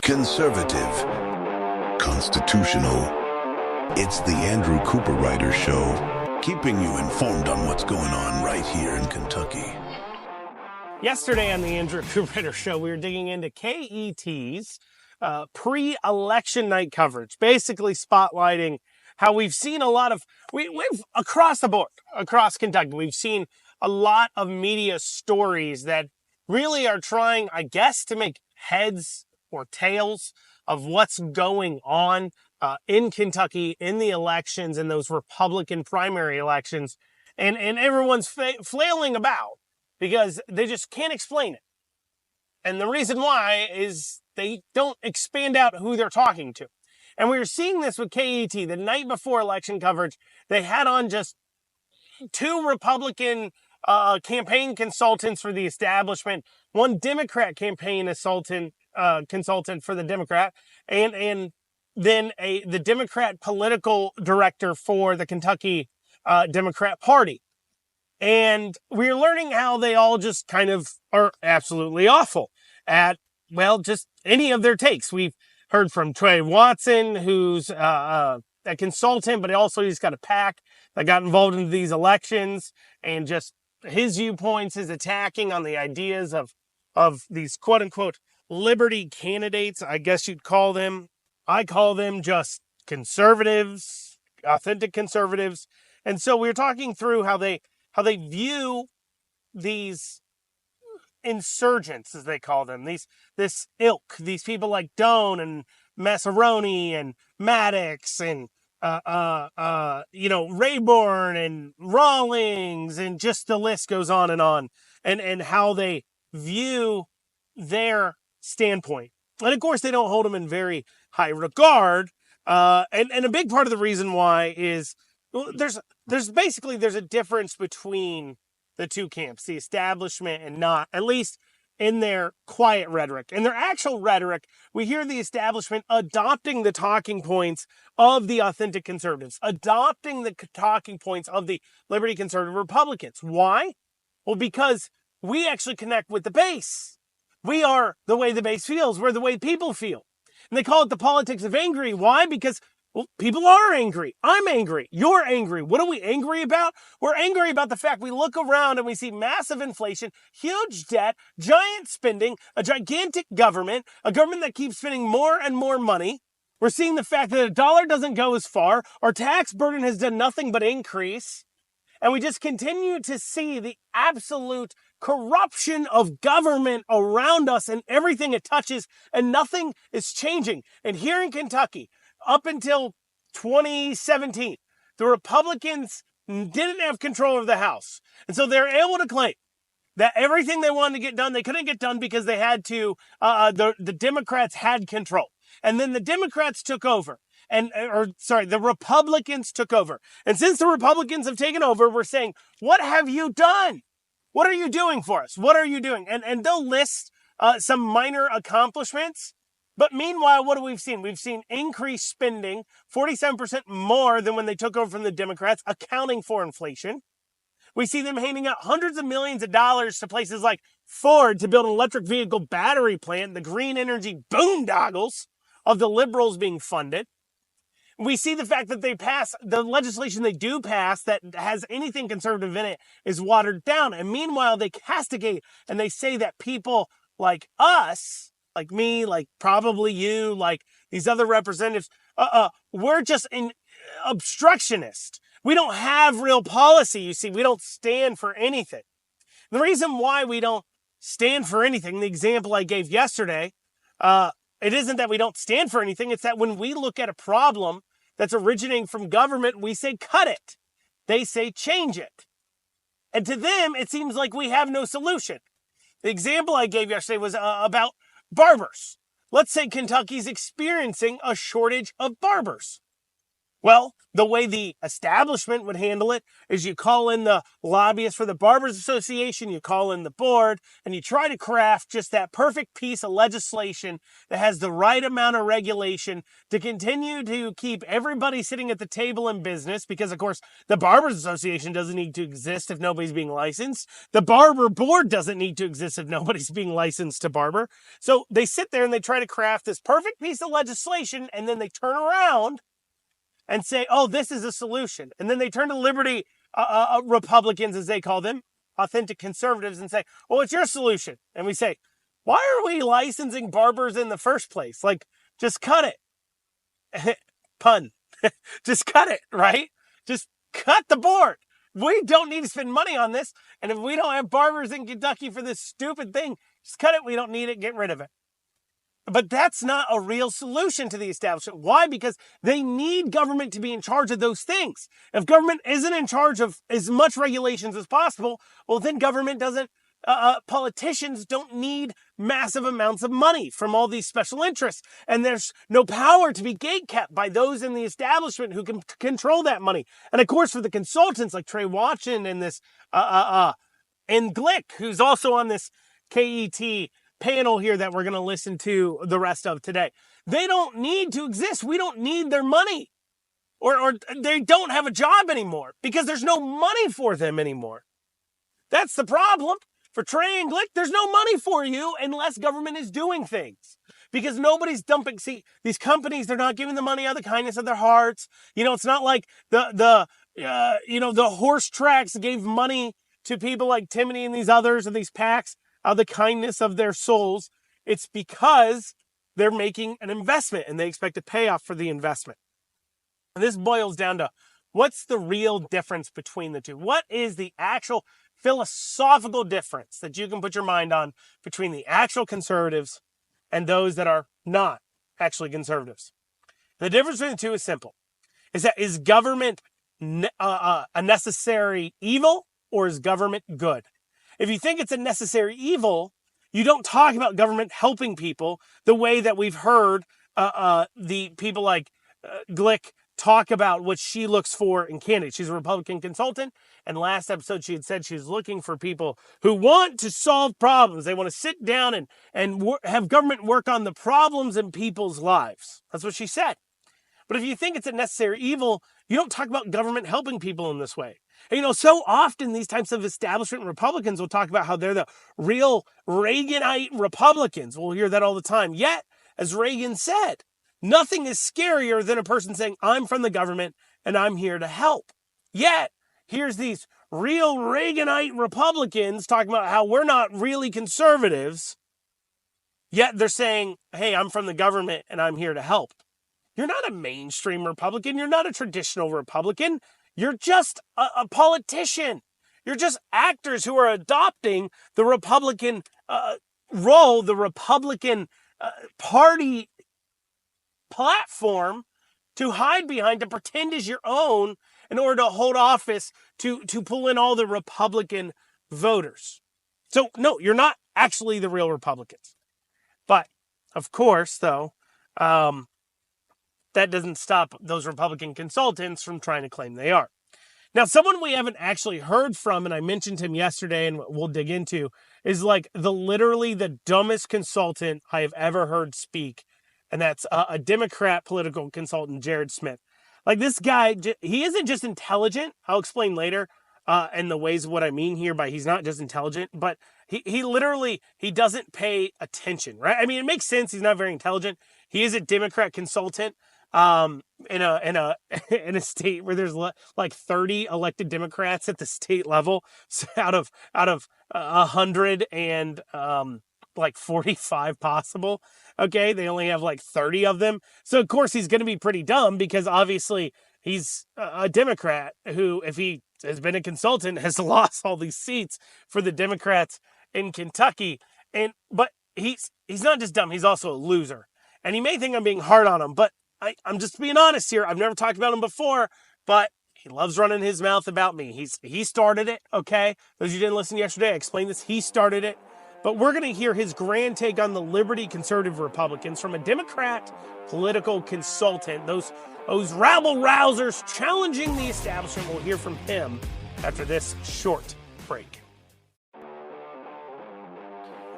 conservative, constitutional. It's the Andrew Cooperrider Show, keeping you informed on what's going on right here in Kentucky. Yesterday on the Andrew Cooperrider Show, we were digging into KET's pre-election night coverage, basically spotlighting how we've seen a lot of, we've across the board, across Kentucky, we've seen a lot of media stories that really are trying, I guess, to make heads or tails of what's going on in Kentucky in the elections and those Republican primary elections. And everyone's flailing about because they just can't explain it. And the reason why is they don't expand out who they're talking to. And we were seeing this with KET the night before election coverage. They had on just two Republican campaign consultants for the establishment, one Democrat campaign consultant for the Democrat, and then the Democrat political director for the Kentucky Democrat Party. And we're learning how they all just kind of are absolutely awful at, well, just any of their takes. We've heard from Trey Watson, who's a consultant, but also he's got a PAC that got involved in these elections, and just his viewpoints, his attacking on the ideas of these quote-unquote liberty candidates, I guess you'd call them. I call them just conservatives, authentic conservatives. And so we were talking through how they view these insurgents, as they call them, this ilk, these people like Doan and Massaroni and Maddox and Rayburn and Rawlings, and just the list goes on, and how they view their standpoint. And of course, they don't hold them in very high regard. And a big part of the reason why is, well, there's a difference between the two camps, the establishment and not, at least in their quiet rhetoric. In their actual rhetoric, we hear the establishment adopting the talking points of the authentic conservatives, adopting the talking points of the liberty conservative Republicans. Why? Well, because we actually connect with the base. We are the way the base feels. We're the way people feel. And they call it the politics of angry. Why? Because, well, people are angry. I'm angry. You're angry. What are we angry about? We're angry about the fact we look around and we see massive inflation, huge debt, giant spending, a gigantic government, a government that keeps spending more and more money. We're seeing the fact that a dollar doesn't go as far. Our tax burden has done nothing but increase. And we just continue to see the absolute corruption of government around us and everything it touches, and nothing is changing. And here in Kentucky, up until 2017, the Republicans didn't have control of the House. And so they're able to claim that everything they wanted to get done, they couldn't get done because they had to, the Democrats had control. And then the Democrats took over. The Republicans took over. And since the Republicans have taken over, we're saying, what have you done? What are you doing for us? What are you doing? And they'll list some minor accomplishments. But meanwhile, what have we seen? We've seen increased spending, 47% more than when they took over from the Democrats, accounting for inflation. We see them handing out hundreds of millions of dollars to places like Ford to build an electric vehicle battery plant, the green energy boondoggles of the liberals being funded. We see the fact that the legislation they do pass that has anything conservative in it is watered down. And meanwhile, they castigate and they say that people like us, like me, like probably you, like these other representatives, we're just obstructionist. We don't have real policy, you see. We don't stand for anything. The reason why we don't stand for anything, the example I gave yesterday, it isn't that we don't stand for anything. It's that when we look at a problem that's originating from government, we say, cut it. They say, change it. And to them, it seems like we have no solution. The example I gave yesterday was about barbers. Let's say Kentucky's experiencing a shortage of barbers. Well, the way the establishment would handle it is you call in the lobbyists for the Barbers Association, you call in the board, and you try to craft just that perfect piece of legislation that has the right amount of regulation to continue to keep everybody sitting at the table in business, because, of course, the Barbers Association doesn't need to exist if nobody's being licensed. The Barber Board doesn't need to exist if nobody's being licensed to barber. So they sit there and they try to craft this perfect piece of legislation, and then they turn around and say, oh, this is a solution. And then they turn to liberty Republicans, as they call them, authentic conservatives, and say, well, what's your solution? And we say, why are we licensing barbers in the first place? Like, just cut it. Pun. Just cut it, right? Just cut the board. We don't need to spend money on this. And if we don't have barbers in Kentucky for this stupid thing, just cut it. We don't need it. Get rid of it. But that's not a real solution to the establishment. Why? Because they need government to be in charge of those things. If government isn't in charge of as much regulations as possible, well, then government doesn't, politicians don't need massive amounts of money from all these special interests. And there's no power to be gatekept by those in the establishment who can control that money. And of course, for the consultants like Trey Watson and this, and Glick, who's also on this KET panel here that we're going to listen to the rest of today. They don't need to exist. We don't need their money. Or they don't have a job anymore because there's no money for them anymore. That's the problem. For Trey and Glick, there's no money for you unless government is doing things. Because nobody's dumping. See, these companies, they're not giving the money out of the kindness of their hearts. You know, it's not like the horse tracks gave money to people like Timothy and these others and these PACs out of the kindness of their souls. It's because they're making an investment and they expect a payoff for the investment. And this boils down to, what's the real difference between the two? What is the actual philosophical difference that you can put your mind on between the actual conservatives and those that are not actually conservatives? The difference between the two is simple. Is government a necessary evil, or is government good? If you think it's a necessary evil, you don't talk about government helping people the way that we've heard the people like Glick talk about what she looks for in candidates. She's a Republican consultant, and last episode she had said she's looking for people who want to solve problems. They want to sit down and have government work on the problems in people's lives. That's what she said. But if you think it's a necessary evil, you don't talk about government helping people in this way. And, you know, so often these types of establishment Republicans will talk about how they're the real Reaganite Republicans. We'll hear that all the time. Yet, as Reagan said, nothing is scarier than a person saying, I'm from the government and I'm here to help. Yet, here's these real Reaganite Republicans talking about how we're not really conservatives. Yet they're saying, hey, I'm from the government and I'm here to help. You're not a mainstream Republican. You're not a traditional Republican. You're just a politician. You're just actors who are adopting the Republican role, the Republican Party platform to hide behind, to pretend is your own in order to hold office, to pull in all the Republican voters. So, no, you're not actually the real Republicans. But, of course, though, that doesn't stop those Republican consultants from trying to claim they are. Now, someone we haven't actually heard from, and I mentioned him yesterday and we'll dig into, is like literally the dumbest consultant I have ever heard speak. And that's a Democrat political consultant, Jared Smith. Like, this guy, he isn't just intelligent. I'll explain later in the ways of what I mean here by he's not just intelligent, but he literally, he doesn't pay attention, right? I mean, it makes sense. He's not very intelligent. He is a Democrat consultant in a state where there's like 30 elected Democrats at the state level, so out of 100 and like 45 possible. Okay, they only have like 30 of them. So of course he's going to be pretty dumb, because obviously he's a Democrat who, if he has been a consultant, has lost all these seats for the Democrats in Kentucky. But he's not just dumb, he's also a loser. And he may think I'm being hard on him, but I'm just being honest here. I've never talked about him before, but he loves running his mouth about me. He started it, okay? Those of you who didn't listen yesterday, I explained this. He started it. But we're going to hear his grand take on the liberty conservative Republicans from a Democrat political consultant. Those rabble-rousers challenging the establishment. We'll hear from him after this short break.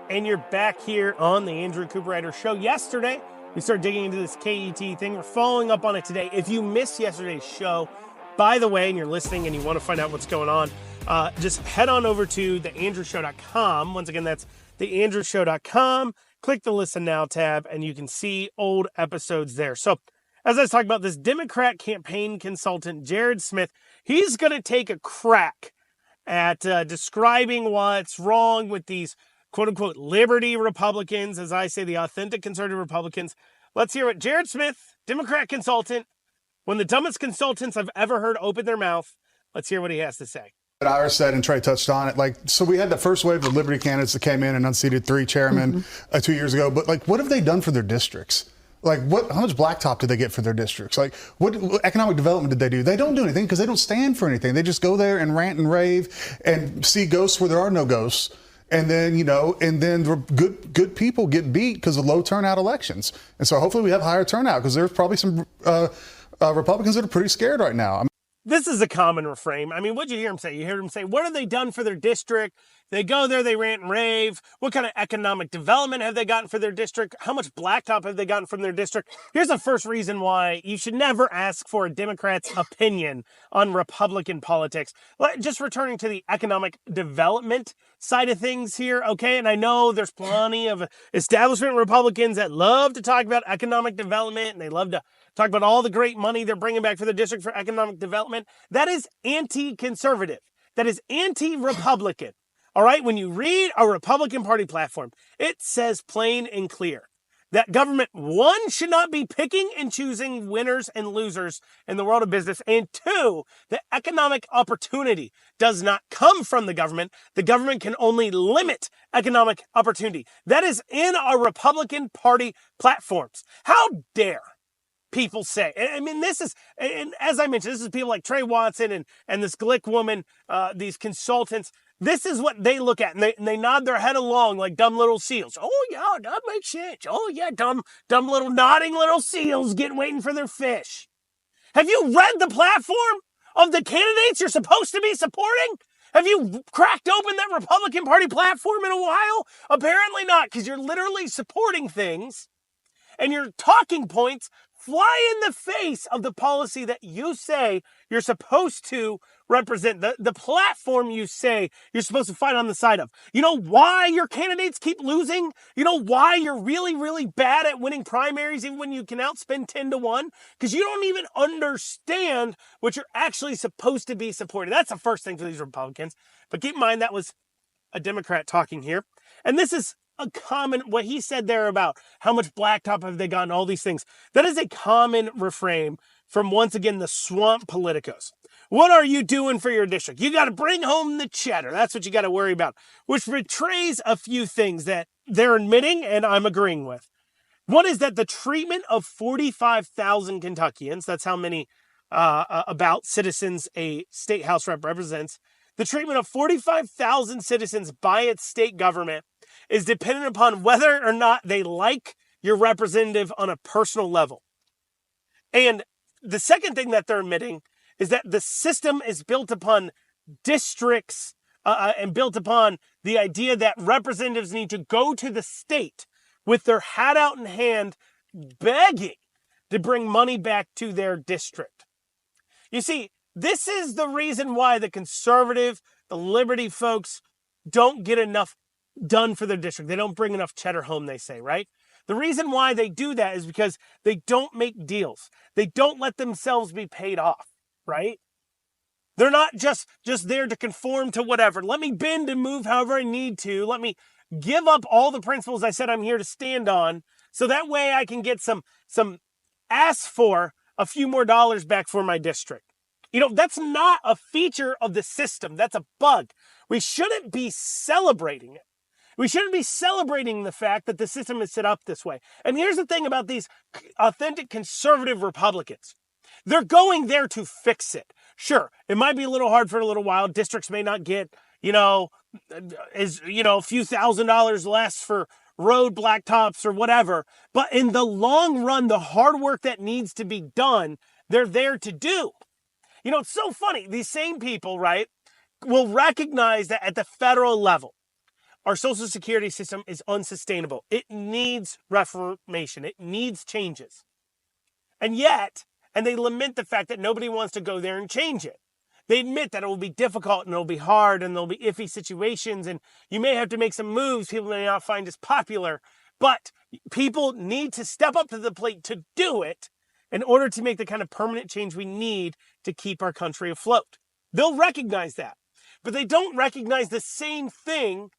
And you're back here on the Andrew Cooperrider Show. Yesterday, we started digging into this KET thing. We're following up on it today. If you missed yesterday's show, by the way, and you're listening and you want to find out what's going on, just head on over to theandrewshow.com. Once again, that's theandrewshow.com. Click the Listen Now tab, and you can see old episodes there. So, as I was talking about, this Democrat campaign consultant, Jared Smith, he's going to take a crack at describing what's wrong with these quote-unquote liberty Republicans, as I say, the authentic conservative Republicans. Let's hear what Jared Smith, Democrat consultant, one of the dumbest consultants I've ever heard open their mouth. Let's hear what he has to say. What Ira said, and Trey touched on it, so we had the first wave of Liberty candidates that came in and unseated 3 chairmen 2 years ago. But what have they done for their districts? How much blacktop did they get for their districts? What economic development did they do? They don't do anything because they don't stand for anything. They just go there and rant and rave and see ghosts where there are no ghosts. And then, good people get beat because of low turnout elections. And so hopefully we have higher turnout because there's probably some Republicans that are pretty scared right now. This is a common refrain. I mean, what'd you hear him say? You heard him say, what have they done for their district? They go there, they rant and rave. What kind of economic development have they gotten for their district? How much blacktop have they gotten from their district? Here's the first reason why you should never ask for a Democrat's opinion on Republican politics. Just returning to the economic development side of things here, okay? And I know there's plenty of establishment Republicans that love to talk about economic development, and they love to talk about all the great money they're bringing back for the district for economic development. That is anti-conservative. That is anti-Republican. All right, when you read a Republican Party platform, it says plain and clear that government, 1, should not be picking and choosing winners and losers in the world of business, and 2, the economic opportunity does not come from the government. The government can only limit economic opportunity. That is in our Republican Party platforms. How dare people say, I mean, this is, and as I mentioned, this is people like Trey Watson and this Glick woman, these consultants. This is what they look at, and they nod their head along like dumb little seals. Oh, yeah, that makes sense. Oh, yeah, dumb little nodding little seals waiting for their fish. Have you read the platform of the candidates you're supposed to be supporting? Have you cracked open that Republican Party platform in a while? Apparently not, because you're literally supporting things, and your talking points fly in the face of the policy that you say you're supposed to represent, the platform you say you're supposed to fight on the side of. You know why your candidates keep losing? You know why you're really, really bad at winning primaries even when you can outspend 10-1? Because you don't even understand what you're actually supposed to be supporting. That's the first thing for these Republicans. But keep in mind, that was a Democrat talking here. And this is a common, what he said there about how much blacktop have they gotten, all these things. That is a common refrain from, once again, the swamp politicos. What are you doing for your district? You got to bring home the cheddar. That's what you got to worry about, which betrays a few things that they're admitting and I'm agreeing with. One is that the treatment of 45,000 Kentuckians, that's how many about citizens a state house rep represents, the treatment of 45,000 citizens by its state government is dependent upon whether or not they like your representative on a personal level. And the second thing that they're admitting is that the system is built upon districts and built upon the idea that representatives need to go to the state with their hat out in hand, begging to bring money back to their district. You see, this is the reason why the conservative, the liberty folks don't get enough done for their district. They don't bring enough cheddar home, they say, right? The reason why they do that is because they don't make deals. They don't let themselves be paid off, right? They're not just there to conform to whatever. Let me bend and move however I need to. Let me give up all the principles I said I'm here to stand on, so that way I can get some ask for a few more dollars back for my district. You know, that's not a feature of the system. That's a bug. We shouldn't be celebrating it. We shouldn't be celebrating the fact that the system is set up this way. And here's the thing about these authentic conservative Republicans. They're going there to fix it. Sure, it might be a little hard for a little while. Districts may not get, is, a few $1,000s less for road blacktops or whatever. But in the long run, the hard work that needs to be done, they're there to do. It's so funny. These same people, right, will recognize that at the federal level, our Social Security system is unsustainable. It needs reformation. It needs changes. And they lament the fact that nobody wants to go there and change it. They admit that it will be difficult and it will be hard and there'll be iffy situations and you may have to make some moves people may not find as popular, but people need to step up to the plate to do it in order to make the kind of permanent change we need to keep our country afloat. They'll recognize that, but they don't recognize the same thing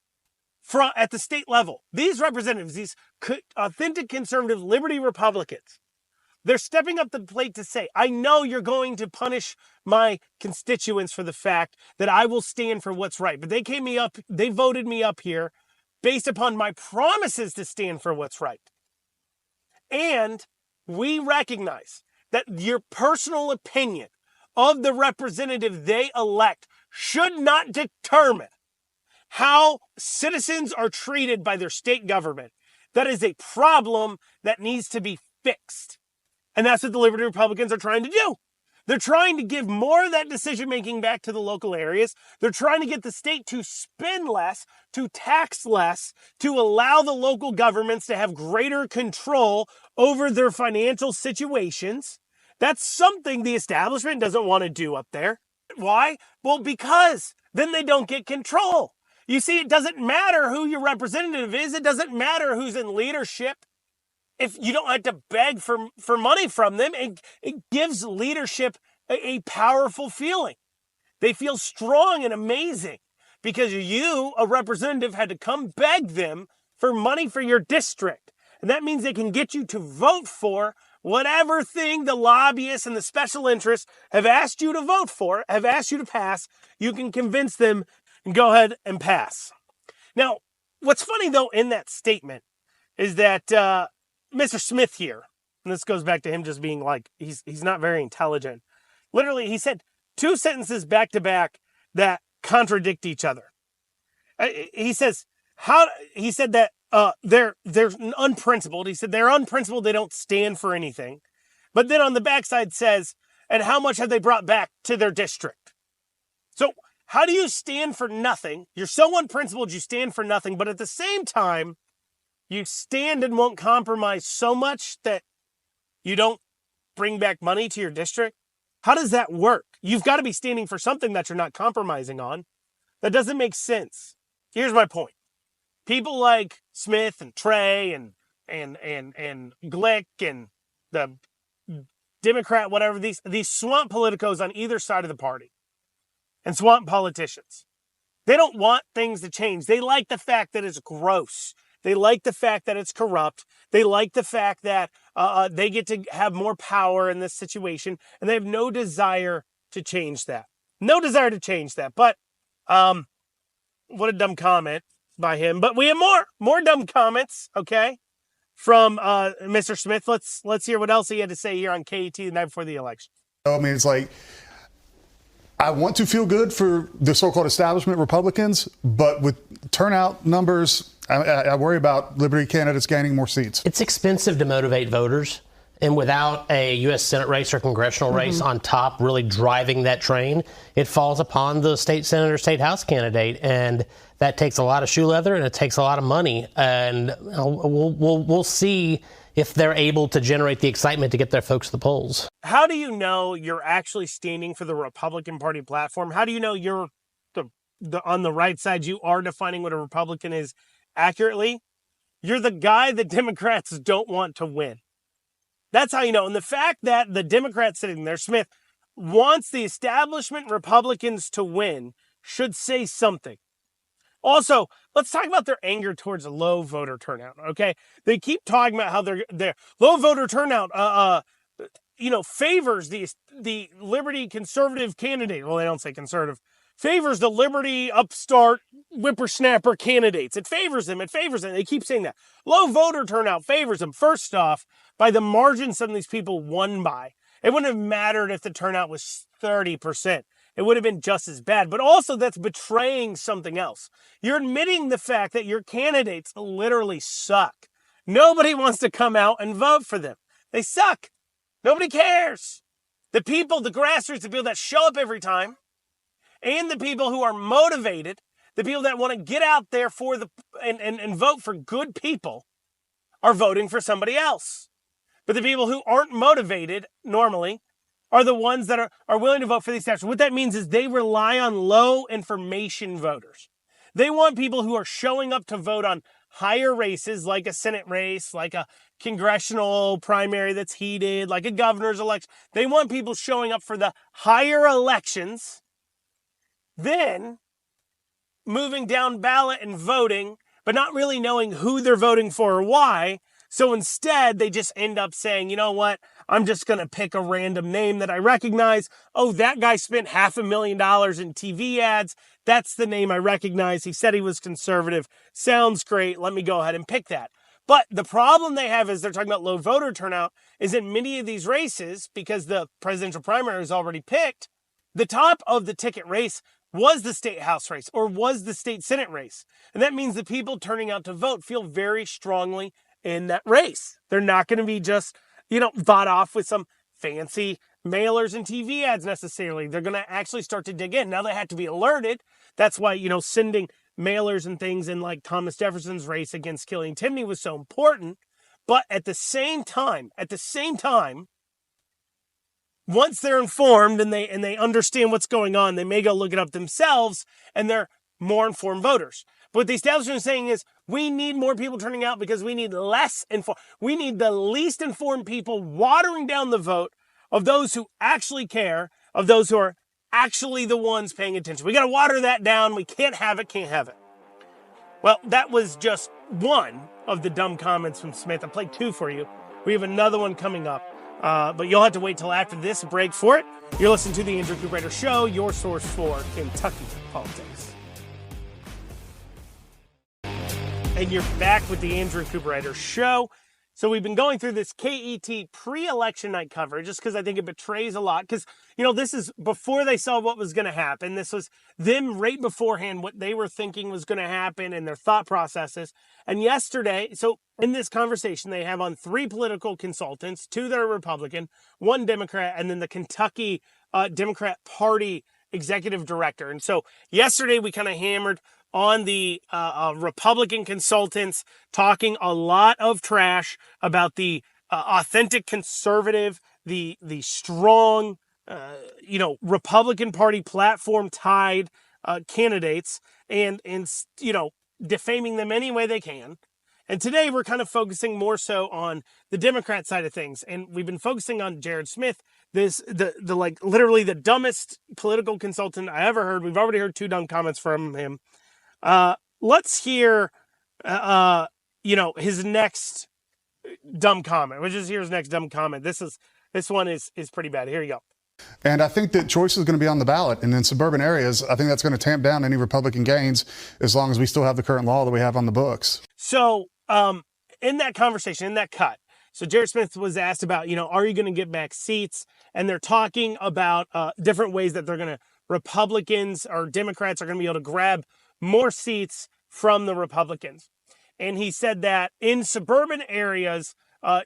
at the state level. These representatives, these authentic conservative liberty Republicans, they're stepping up to the plate to say, I know you're going to punish my constituents for the fact that I will stand for what's right. But they voted me up here based upon my promises to stand for what's right. And we recognize that your personal opinion of the representative they elect should not determine how citizens are treated by their state government. That is a problem that needs to be fixed. And that's what the Liberty Republicans are trying to do. They're trying to give more of that decision-making back to the local areas. They're trying to get the state to spend less, to tax less, to allow the local governments to have greater control over their financial situations. That's something the establishment doesn't want to do up there. Why? Well, because then they don't get control. You see, it doesn't matter who your representative is. It doesn't matter who's in leadership. If you don't have to beg for money from them, it gives leadership a powerful feeling. They feel strong and amazing because you, a representative, had to come beg them for money for your district. And that means they can get you to vote for whatever thing the lobbyists and the special interests have asked you to vote for, have asked you to pass. You can convince them and go ahead and pass. Now, what's funny, though, in that statement is that Mr. Smith here, and this goes back to him just being like, he's not very intelligent. Literally, he said 2 sentences back to back that contradict each other. He said that they're unprincipled. He said they're unprincipled. They don't stand for anything. But then on the backside says, and how much have they brought back to their district? So how do you stand for nothing? You're so unprincipled, you stand for nothing. But at the same time, you stand and won't compromise so much that you don't bring back money to your district? How does that work? You've got to be standing for something that you're not compromising on. That doesn't make sense. Here's my point. People like Smith and Trey and Glick and the Democrat, whatever, these swamp politicos on either side of the party and swamp politicians, they don't want things to change. They like the fact that it's gross. They like the fact that it's corrupt. They like the fact that they get to have more power in this situation, and they have no desire to change that. No desire to change that. But what a dumb comment by him. But we have more dumb comments, okay, from Mr. Smith. Let's hear what else he had to say here on KET the night before the election. I mean, it's like, I want to feel good for the so-called establishment Republicans, but with turnout numbers, I worry about Liberty candidates gaining more seats. It's expensive to motivate voters, and without a U.S. Senate race or congressional race on top really driving that train, it falls upon the state senator, state house candidate, and that takes a lot of shoe leather and it takes a lot of money. And we'll see if they're able to generate the excitement to get their folks to the polls. How do you know you're actually standing for the Republican Party platform? How do you know you're on the right side? You are defining what a Republican is accurately. You're the guy the Democrats don't want to win. That's how you know. And the fact that the Democrat sitting there, Smith, wants the establishment Republicans to win should say something. Also, let's talk about their anger towards a low voter turnout, okay? They keep talking about how their low voter turnout favors the Liberty conservative candidate. Well, they don't say conservative. Favors the Liberty upstart whippersnapper candidates. It favors them. They keep saying that. Low voter turnout favors them. First off, by the margin some of these people won by. It wouldn't have mattered if the turnout was 30%. it would have been just as bad. But also that's betraying something else. You're admitting the fact that your candidates literally suck. Nobody wants to come out and vote for them. They suck. Nobody cares. The people, the grassroots, the people that show up every time, and the people who are motivated, the people that want to get out there for and vote for good people, are voting for somebody else. But the people who aren't motivated normally are the ones that are willing to vote for the establishment. What that means is they rely on low information voters. They want people who are showing up to vote on higher races, like a Senate race, like a congressional primary that's heated, like a governor's election. They want people showing up for the higher elections, then moving down ballot and voting, but not really knowing who they're voting for or why. So instead, they just end up saying, you know what, I'm just going to pick a random name that I recognize. Oh, that guy spent $500,000 in TV ads. That's the name I recognize. He said he was conservative. Sounds great. Let me go ahead and pick that. But the problem they have is they're talking about low voter turnout is in many of these races, because the presidential primary is already picked, the top of the ticket race was the state house race or was the state senate race. And that means the people turning out to vote feel very strongly in that race. They're not going to be just, bought off with some fancy mailers and TV ads necessarily. They're going to actually start to dig in. Now they have to be alerted. That's why, sending mailers and things in like Thomas Jefferson's race against Killian Timoney was so important. But at the same time, once they're informed and they understand what's going on, they may go look it up themselves and they're more informed voters. But what the establishment is saying is we need more people turning out because we need less informed. We need the least informed people watering down the vote of those who actually care, of those who are actually the ones paying attention. We got to water that down. We can't have it. Well, that was just one of the dumb comments from Smith. I played two for you. We have another one coming up. But you'll have to wait till after this break for it. You're listening to the Andrew Cooperrider Show, your source for Kentucky politics. And you're back with the Andrew Cooperrider Show. So we've been going through this KET pre-election night coverage just because I think it betrays a lot. Because, this is before they saw what was going to happen. This was them right beforehand, what they were thinking was going to happen and their thought processes. And yesterday, so in this conversation, they have on 3 political consultants, 2 that are Republican, 1 Democrat, and then the Kentucky Democrat Party executive director. And so yesterday we kind of hammered on the Republican consultants talking a lot of trash about the authentic conservative, the strong, Republican Party platform tied candidates and defaming them any way they can. And today we're kind of focusing more so on the Democrat side of things. And we've been focusing on Jared Smith, literally the dumbest political consultant I ever heard. We've already heard 2 dumb comments from him. Let's hear, his next dumb comment. We'll just hear his next dumb comment. This one is pretty bad. Here you go. And I think that choice is going to be on the ballot. And in suburban areas, I think that's going to tamp down any Republican gains as long as we still have the current law that we have on the books. So, in that conversation, in that cut, so Jared Smith was asked about, are you going to get back seats? And they're talking about different ways that Republicans or Democrats are going to be able to grab more seats from the Republicans. And he said that in suburban areas,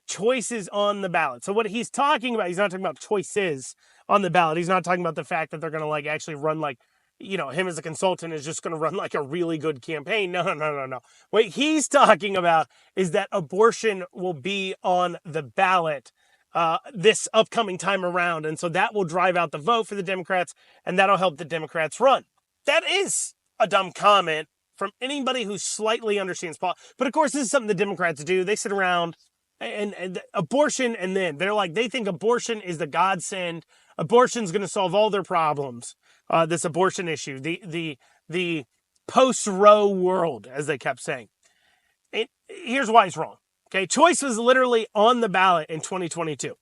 choices on the ballot. So what he's talking about, he's not talking about choices on the ballot. He's not talking about the fact that they're going to actually run him as a consultant is just going to run a really good campaign. No. What he's talking about is that abortion will be on the ballot this upcoming time around. And so that will drive out the vote for the Democrats and that'll help the Democrats run. That is a dumb comment from anybody who slightly understands politics. But of course, this is something the Democrats do. They sit around and abortion, and then they think abortion is the godsend. Abortion's going to solve all their problems. This abortion issue, the post-Roe world, as they kept saying. Here's why it's wrong. Okay, choice was literally on the ballot in 2022.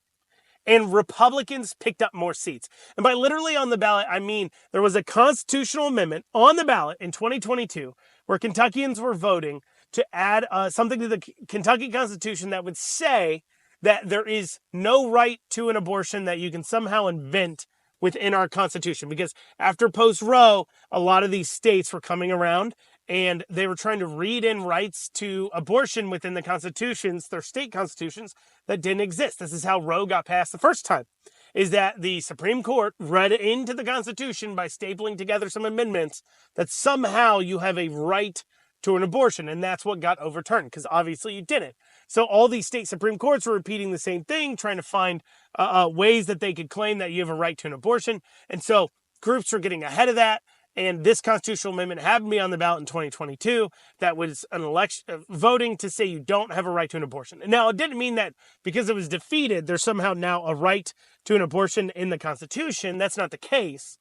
And Republicans picked up more seats. And by literally on the ballot, I mean there was a constitutional amendment on the ballot in 2022 where Kentuckians were voting to add something to the Kentucky Constitution that would say that there is no right to an abortion that you can somehow invent within our Constitution. Because after post-Roe, a lot of these states were coming around and they were trying to read in rights to abortion within the constitutions, their state constitutions, that didn't exist. This is how Roe got passed the first time, is that the Supreme Court read into the Constitution by stapling together some amendments that somehow you have a right to an abortion, and that's what got overturned, because obviously you didn't. So all these state Supreme Courts were repeating the same thing, trying to find ways that they could claim that you have a right to an abortion, and so groups were getting ahead of that, and this constitutional amendment happened to be on the ballot in 2022 that was an election voting to say you don't have a right to an abortion. Now, it didn't mean that because it was defeated, there's somehow now a right to an abortion in the Constitution. That's not the case.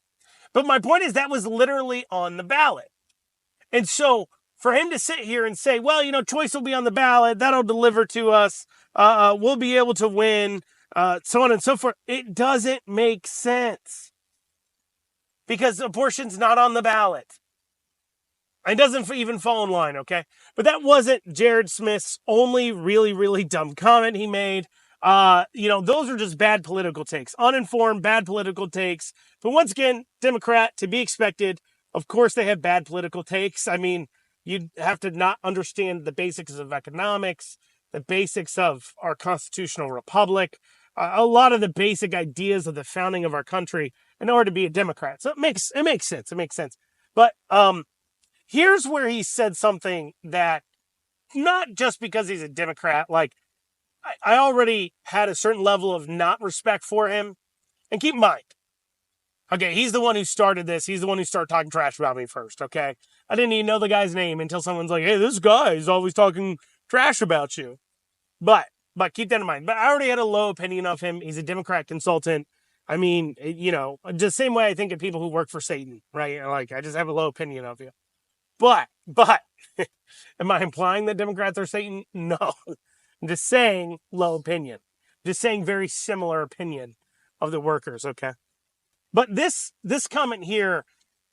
But my point is that was literally on the ballot. And so for him to sit here and say, well, choice will be on the ballot, that'll deliver to us, we'll be able to win, so on and so forth, it doesn't make sense. Because abortion's not on the ballot. It doesn't even fall in line, okay? But that wasn't Jared Smith's only really, really dumb comment he made. Those are just bad political takes. Uninformed, bad political takes. But once again, Democrat, to be expected. Of course they have bad political takes. I mean, you'd have to not understand the basics of economics, the basics of our constitutional republic, a lot of the basic ideas of the founding of our country in order to be a Democrat. So it makes sense. It makes sense. But here's where he said something that, not just because he's a Democrat, like I already had a certain level of not respect for him. And keep in mind, okay, he's the one who started this. He's the one who started talking trash about me first, okay? I didn't even know the guy's name until someone's like, hey, this guy is always talking trash about you. But keep that in mind. But I already had a low opinion of him. He's a Democrat consultant. I mean, just the same way I think of people who work for Satan, right? Like, I just have a low opinion of you. But, am I implying that Democrats are Satan? No. I'm just saying low opinion. Just saying very similar opinion of the workers, okay? But this comment here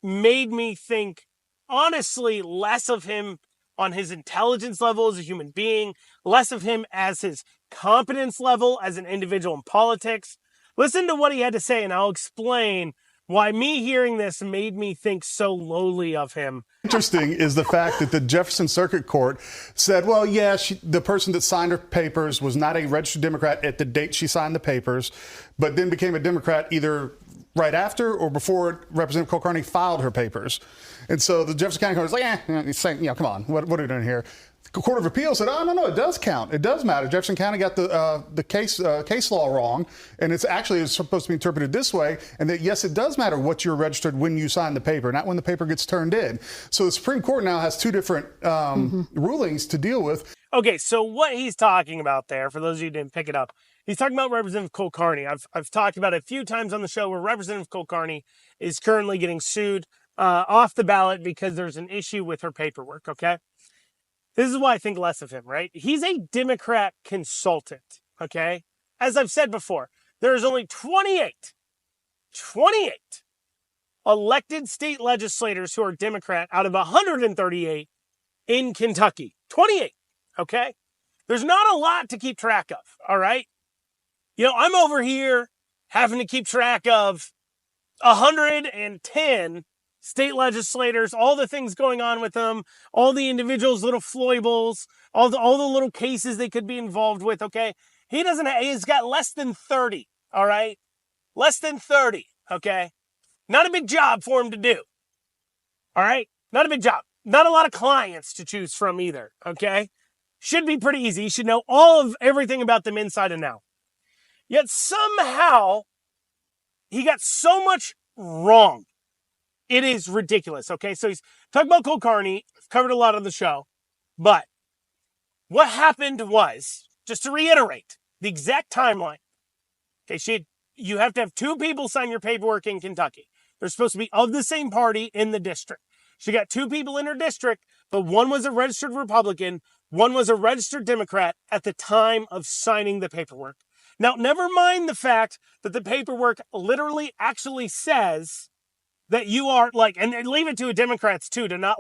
made me think, honestly, less of him on his intelligence level as a human being, less of him as his competence level as an individual in politics. Listen to what he had to say, and I'll explain why me hearing this made me think so lowly of him. Interesting is the fact that the Jefferson Circuit Court said, well, yeah, the person that signed her papers was not a registered Democrat at the date she signed the papers, but then became a Democrat either right after or before Representative Kulkarni filed her papers. And so the Jefferson County Court was like, come on, what are we doing here? The Court of Appeals said, oh, no, it does count. It does matter. Jefferson County got the case law wrong, and it's supposed to be interpreted this way, and that, yes, it does matter what you're registered when you sign the paper, not when the paper gets turned in. So the Supreme Court now has two different rulings to deal with. Okay, so what he's talking about there, for those of you who didn't pick it up, he's talking about Representative Kulkarni. I've talked about it a few times on the show where Representative Kulkarni is currently getting sued off the ballot because there's an issue with her paperwork, okay? This is why I think less of him, right? He's a Democrat consultant, okay? As I've said before, there's only 28 elected state legislators who are Democrat out of 138 in Kentucky. 28, okay? There's not a lot to keep track of, all right? I'm over here having to keep track of 110 state legislators, all the things going on with them, all the individuals' little foibles, all the little cases they could be involved with, okay? He's got less than 30, all right? Less than 30, okay? Not a big job for him to do, all right? Not a big job. Not a lot of clients to choose from either, okay? Should be pretty easy. You should know everything about them inside and out. Yet somehow, he got so much wrong. It is ridiculous, okay? So he's talking about Kulkarni. I've covered a lot on the show. But what happened was, just to reiterate, the exact timeline. Okay, you have to have two people sign your paperwork in Kentucky. They're supposed to be of the same party in the district. She got two people in her district, but one was a registered Republican, one was a registered Democrat at the time of signing the paperwork. Now, never mind the fact that the paperwork literally actually says that you are and leave it to Democrats too, to not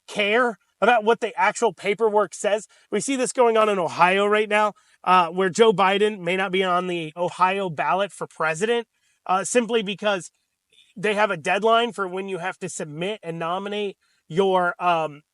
care about what the actual paperwork says. We see this going on in Ohio right now, where Joe Biden may not be on the Ohio ballot for president simply because they have a deadline for when you have to submit and nominate your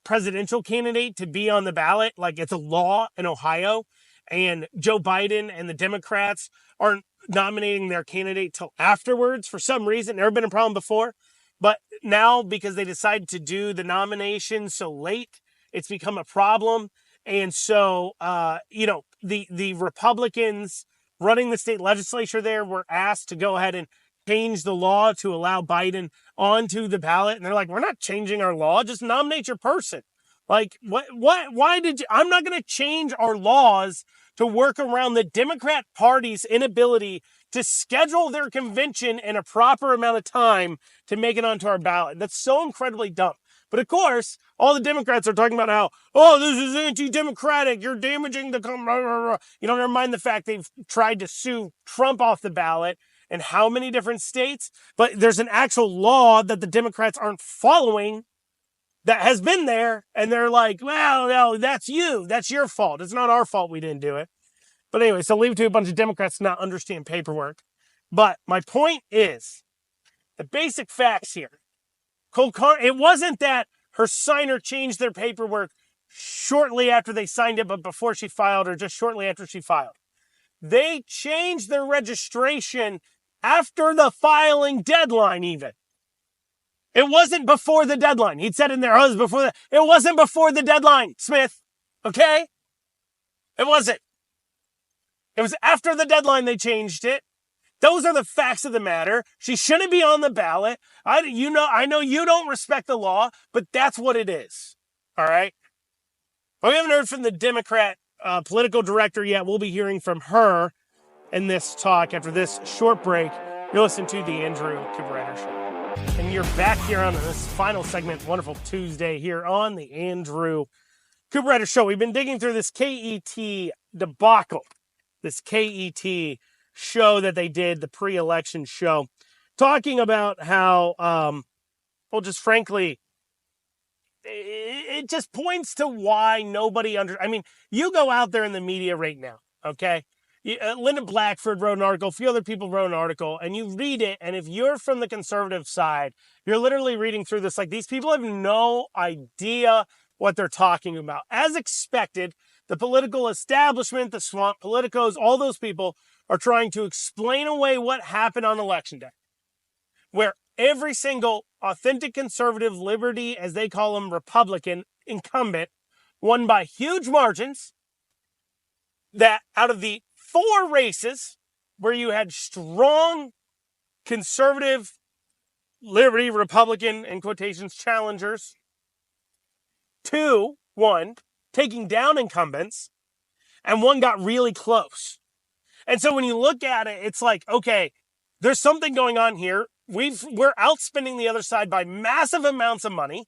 presidential candidate to be on the ballot. Like, it's a law in Ohio, and Joe Biden and the Democrats aren't nominating their candidate till afterwards for some reason. Never been a problem before, but now because they decided to do the nomination so late, it's become a problem. And so, the Republicans running the state legislature there were asked to go ahead and change the law to allow Biden onto the ballot. And they're like, we're not changing our law. Just nominate your person. Like, why did you? I'm not going to change our laws to work around the Democrat Party's inability to schedule their convention in a proper amount of time to make it onto our ballot. That's so incredibly dumb. But of course, all the Democrats are talking about how, oh, this is anti-democratic. You're damaging the... never mind the fact they've tried to sue Trump off the ballot in how many different states? But there's an actual law that the Democrats aren't following that has been there. And they're like, well, no, that's you. That's your fault. It's not our fault we didn't do it. But anyway, so leave it to a bunch of Democrats to not understand paperwork. But my point is, the basic facts here. It wasn't that her signer changed their paperwork shortly after they signed it, but before she filed, or just shortly after she filed. They changed their registration after the filing deadline even. It wasn't before the deadline. He'd said in there, oh, it was before it wasn't before the deadline, Smith. Okay? It wasn't. It was after the deadline they changed it. Those are the facts of the matter. She shouldn't be on the ballot. I know you don't respect the law, but that's what it is. All right? Well, we haven't heard from the Democrat political director yet. We'll be hearing from her in this talk after this short break. You're listening to the Andrew Cooperrider Show. And you're back here on this final segment, wonderful Tuesday here on the Andrew Cooperrider Show. We've been digging through this KET debacle, this KET show that they did, the pre-election show, talking about how, just frankly, it just points to why nobody you go out there in the media right now, okay? Linda Blackford wrote an article, a few other people wrote an article, and you read it, and if you're from the conservative side, you're literally reading through this like these people have no idea what they're talking about. As expected, the political establishment, the swamp politicos, all those people are trying to explain away what happened on Election Day, where every single authentic conservative, liberty, as they call them, Republican incumbent, won by huge margins, that out of the 4 races where you had strong conservative, liberty, Republican, in quotations, challengers, 2 won, taking down incumbents, and 1 got really close. And so when you look at it, it's like, okay, there's something going on here. We're outspending the other side by massive amounts of money,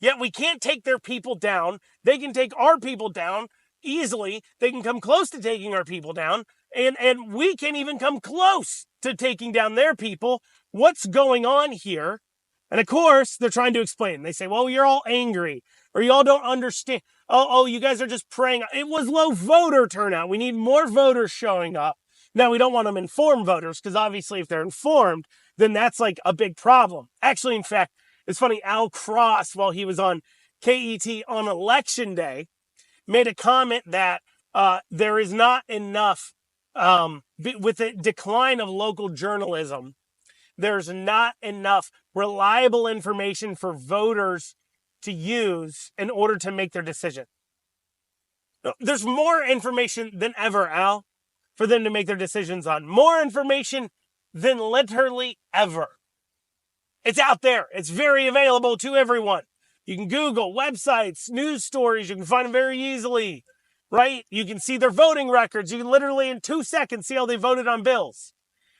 yet we can't take their people down. They can take our people down easily. They can come close to taking our people down, and we can't even come close to taking down their people. What's going on here? And of course, they're trying to explain. They say, well, you're all angry, or y'all don't understand. Oh, you guys are just praying. It was low voter turnout. We need more voters showing up. Now, we don't want them informed voters, because obviously if they're informed, then that's like a big problem. Actually, in fact, it's funny, Al Cross, while he was on KET on Election Day, made a comment that there is not enough, with the decline of local journalism, there's not enough reliable information for voters to use in order to make their decision. There's more information than ever, Al, for them to make their decisions on. More information than literally ever. It's out there. It's very available to everyone. You can Google websites, news stories. You can find them very easily, right? You can see their voting records. You can literally in 2 seconds see how they voted on bills.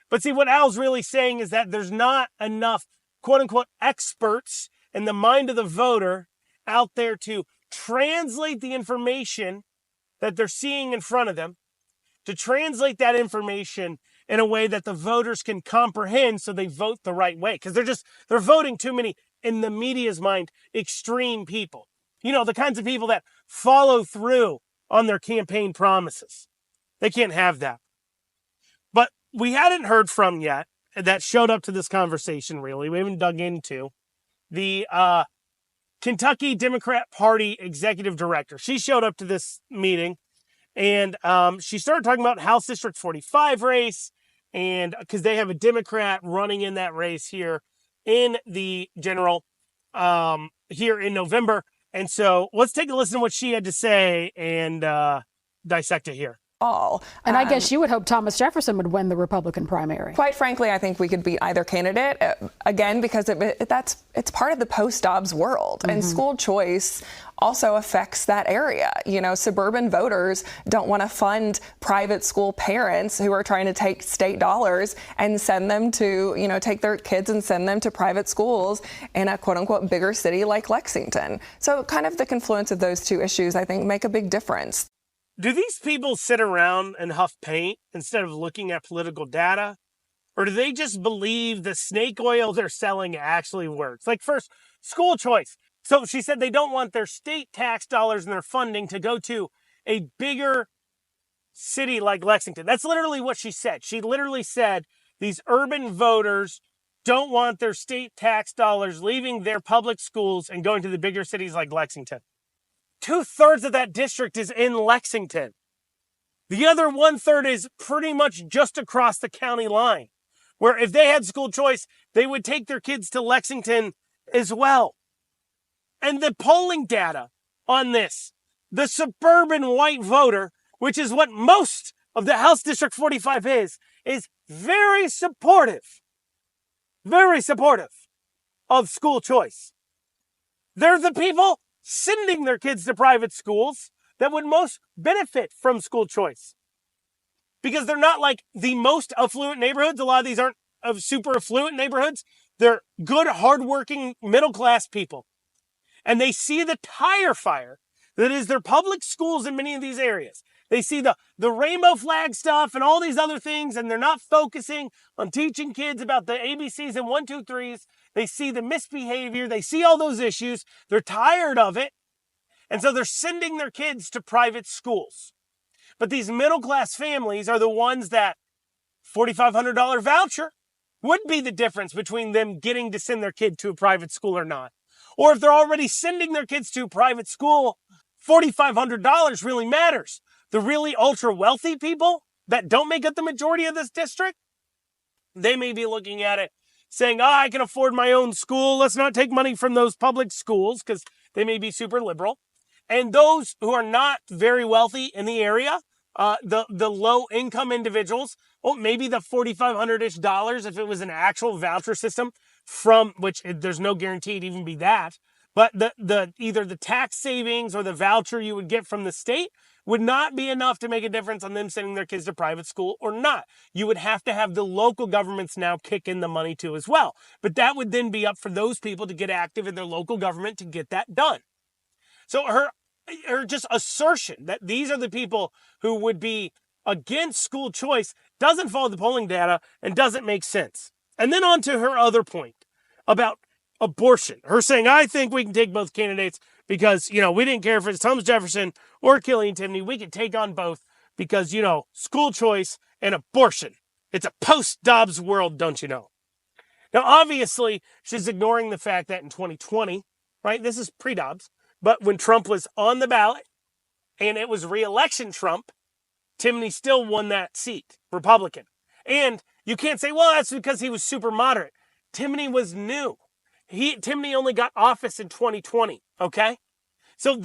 But see, what Al's really saying is that there's not enough, quote unquote, experts in the mind of the voter out there to translate the information that they're seeing in front of them, to translate that information in a way that the voters can comprehend so they vote the right way. Because they're voting too many, in the media's mind, extreme people. You know, the kinds of people that follow through on their campaign promises. They can't have that. But we hadn't heard from yet that showed up to this conversation, really, we haven't dug into, the Kentucky Democrat Party executive director. She showed up to this meeting, and she started talking about House District 45 race, and because they have a Democrat running in that race here in the general here in November. And so let's take a listen to what she had to say and dissect it here. And I guess you would hope Thomas Jefferson would win the Republican primary. Quite frankly, I think we could beat either candidate, again, because it's part of the post-Dobbs world. And school choice also affects that area. You know, suburban voters don't want to fund private school parents who are trying to take state dollars and send them to, you know, take their kids and send them to private schools in a quote unquote bigger city like Lexington. So kind of the confluence of those two issues, I think, make a big difference. Do these people sit around and huff paint instead of looking at political data? Or do they just believe the snake oil they're selling actually works? Like, first, school choice. So she said they don't want their state tax dollars and their funding to go to a bigger city like Lexington. That's literally what she said. She literally said these urban voters don't want their state tax dollars leaving their public schools and going to the bigger cities like Lexington. 2/3 of that district is in Lexington. The other 1/3 is pretty much just across the county line, where if they had school choice, they would take their kids to Lexington as well. And the polling data on this, the suburban white voter, which is what most of the House District 45 is very supportive of school choice. They're the people sending their kids to private schools that would most benefit from school choice. Because they're not like the most affluent neighborhoods. A lot of these aren't of super affluent neighborhoods. They're good, hardworking, middle-class people. And they see the tire fire that is their public schools in many of these areas. They see the rainbow flag stuff and all these other things, and they're not focusing on teaching kids about the ABCs and 1, 2, 3s. They see the misbehavior. They see all those issues. They're tired of it. And so they're sending their kids to private schools. But these middle-class families are the ones that $4,500 voucher would be the difference between them getting to send their kid to a private school or not. Or if they're already sending their kids to a private school, $4,500 really matters. The really ultra-wealthy people that don't make up the majority of this district, they may be looking at it saying, I can afford my own school. Let's not take money from those public schools, because they may be super liberal. And those who are not very wealthy in the area, the low-income individuals, well, maybe the $4,500-ish if it was an actual voucher system, from which there's no guarantee to even be that. But either the tax savings or the voucher you would get from the state would not be enough to make a difference on them sending their kids to private school or not. You would have to have the local governments now kick in the money too as well. But that would then be up for those people to get active in their local government to get that done. So her just assertion that these are the people who would be against school choice doesn't follow the polling data and doesn't make sense. And then on to her other point about abortion. Her saying, I think we can take both candidates because, we didn't care if it's Thomas Jefferson or Killian Timoney. We could take on both because, school choice and abortion. It's a post-Dobbs world, don't you know? Now, obviously, she's ignoring the fact that in 2020, right, this is pre-Dobbs, but when Trump was on the ballot and it was re-election Trump, Timoney still won that seat, Republican. And you can't say, well, that's because he was super moderate. Timoney was new. Timoney only got office in 2020, okay? So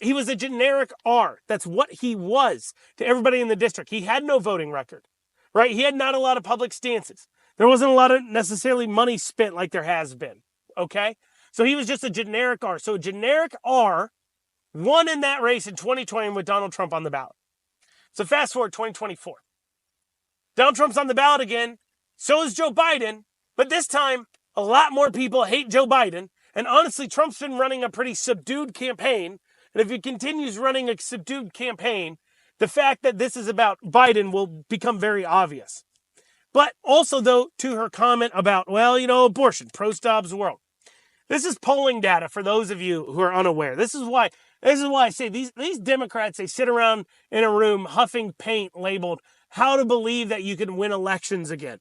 he was a generic R. That's what he was to everybody in the district. He had no voting record, right? He had not a lot of public stances. There wasn't a lot of necessarily money spent like there has been, okay? So he was just a generic R. So a generic R won in that race in 2020 with Donald Trump on the ballot. So fast forward 2024. Donald Trump's on the ballot again. So is Joe Biden. But this time, a lot more people hate Joe Biden. And honestly, Trump's been running a pretty subdued campaign. And if he continues running a subdued campaign, the fact that this is about Biden will become very obvious. But also, though, to her comment about, abortion, post-Dobbs world. This is polling data for those of you who are unaware. This is why I say these Democrats, they sit around in a room huffing paint labeled how to believe that you can win elections again.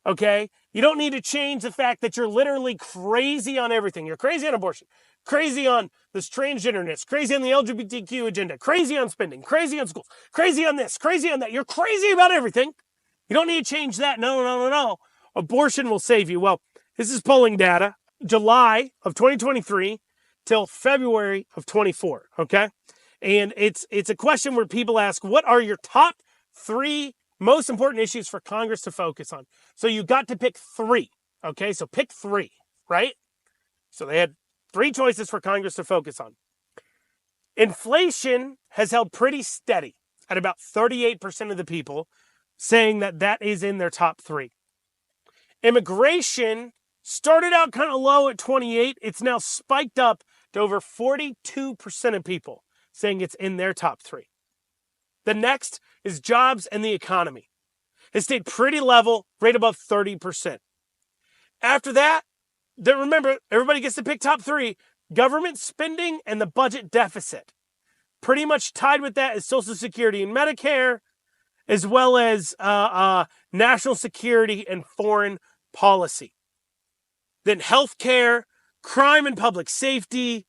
okay? You don't need to change the fact that you're literally crazy on everything. You're crazy on abortion, crazy on this transgenderness, crazy on the LGBTQ agenda, crazy on spending, crazy on schools, crazy on this, crazy on that. You're crazy about everything. You don't need to change that. No. Abortion will save you. Well, this is polling data, July of 2023 till February of 24, okay? And it's a question where people ask, what are your top 3 most important issues for Congress to focus on? So you got to pick 3, okay? So pick 3, right? So they had 3 choices for Congress to focus on. Inflation has held pretty steady at about 38% of the people saying that is in their top 3. Immigration started out kind of low at 28. It's now spiked up to over 42% of people saying it's in their top 3. The next is jobs and the economy. It stayed pretty level, right above 30%. After that, remember, everybody gets to pick top 3. Government spending and the budget deficit. Pretty much tied with that is Social Security and Medicare, as well as national security and foreign policy. Then healthcare, crime and public safety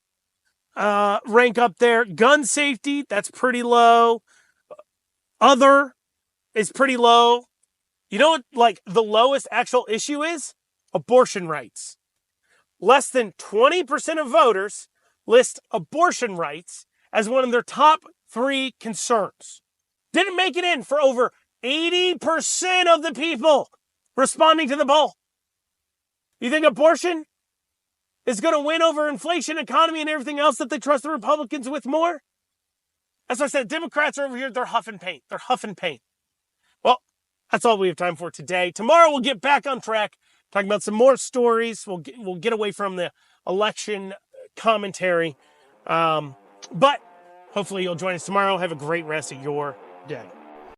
rank up there. Gun safety, that's pretty low. Other is pretty low. You know what, like, the lowest actual issue is? Abortion rights. Less than 20% of voters list abortion rights as one of their top 3 concerns. Didn't make it in for over 80% of the people responding to the poll. You think abortion is going to win over inflation, economy, and everything else that they trust the Republicans with more? As I said, Democrats are over here, they're huffing paint. They're huffing paint. Well, that's all we have time for today. Tomorrow we'll get back on track, talking about some more stories. We'll get away from the election commentary. But hopefully you'll join us tomorrow. Have a great rest of your day.